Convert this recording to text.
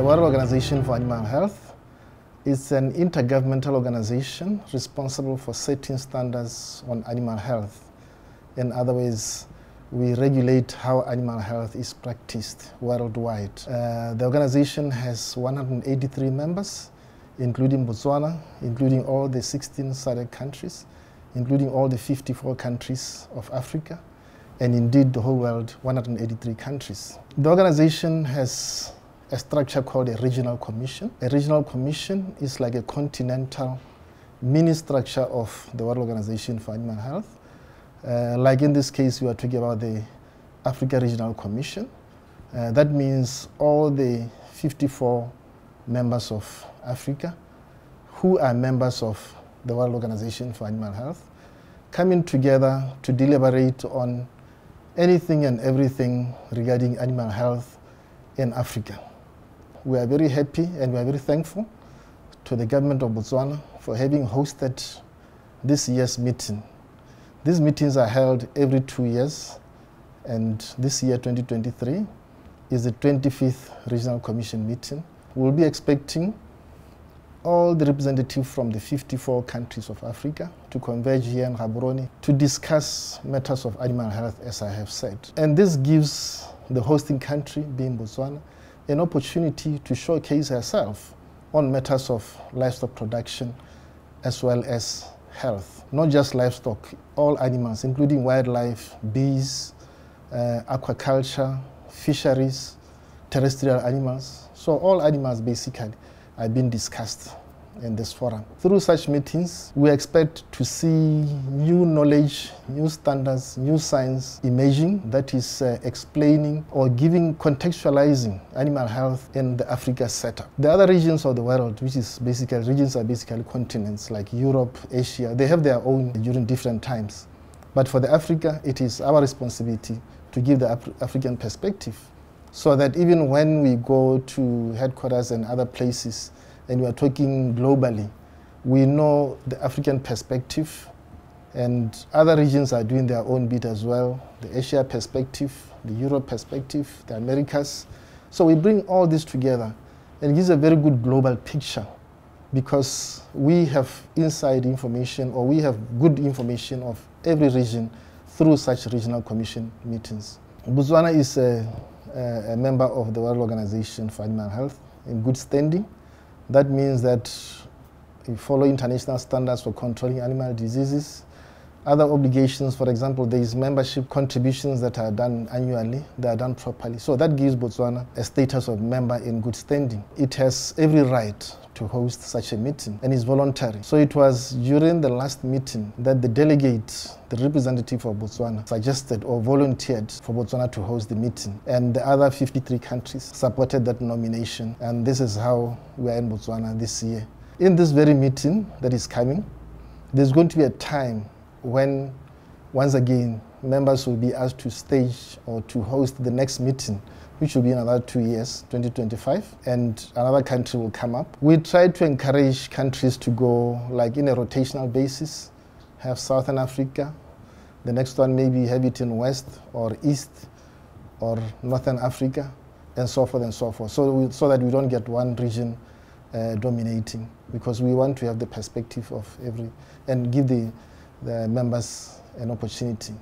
World Organization for Animal Health is an intergovernmental organization responsible for setting standards on animal health. In other words, we regulate how animal health is practiced worldwide. The organization has 183 members, including Botswana, including all the 16 SADC countries, including all the 54 countries of Africa, and indeed the whole world, 183 countries. The organization has a structure called a regional commission. A regional commission is like a continental mini structure of the World Organization for Animal Health. Like in this case, we are talking about the Africa Regional Commission. That means all the 54 members of Africa who are members of the World Organization for Animal Health coming together to deliberate on anything and everything regarding animal health in Africa. We are very happy and we are very thankful to the government of Botswana for having hosted this year's meeting. These meetings are held every 2 years, and this year, 2023, is the 25th Regional Commission meeting. We'll be expecting all the representatives from the 54 countries of Africa to converge here in Gaborone to discuss matters of animal health, as I have said. And this gives the hosting country, being Botswana, an opportunity to showcase herself on matters of livestock production as well as health. Not just livestock, all animals, including wildlife, bees, aquaculture, fisheries, terrestrial animals. So all animals basically are being discussed in this forum. Through such meetings, we expect to see new knowledge, new standards, new science emerging that is explaining or contextualizing animal health in the Africa setup. The other regions of the world, which is basically, regions are basically continents like Europe, Asia, they have their own during different times. But for the Africa, it is our responsibility to give the African perspective, so that even when we go to headquarters and other places and we are talking globally, we know the African perspective, and other regions are doing their own bit as well, the Asia perspective, the Europe perspective, the Americas. So we bring all this together and it gives a very good global picture, because we have inside information, or we have good information of every region through such regional commission meetings. Botswana is a member of the World Organization for Animal Health in good standing. That means that we follow international standards for controlling animal diseases. Other obligations, for example, there is membership contributions that are done annually, they are done properly. So that gives Botswana a status of member in good standing. It has every right to host such a meeting, and is voluntary. So it was during the last meeting that the delegate, the representative of Botswana, suggested or volunteered for Botswana to host the meeting. And the other 53 countries supported that nomination. And this is how we are in Botswana this year. In this very meeting that is coming, there's going to be a time when, once again, members will be asked to stage or to host the next meeting, which will be in another 2 years, 2025, and another country will come up. We try to encourage countries to go like in a rotational basis, have Southern Africa, the next one maybe have it in West or East or Northern Africa, and so forth and so forth, so that we don't get one region dominating, because we want to have the perspective of every, and give the members an opportunity.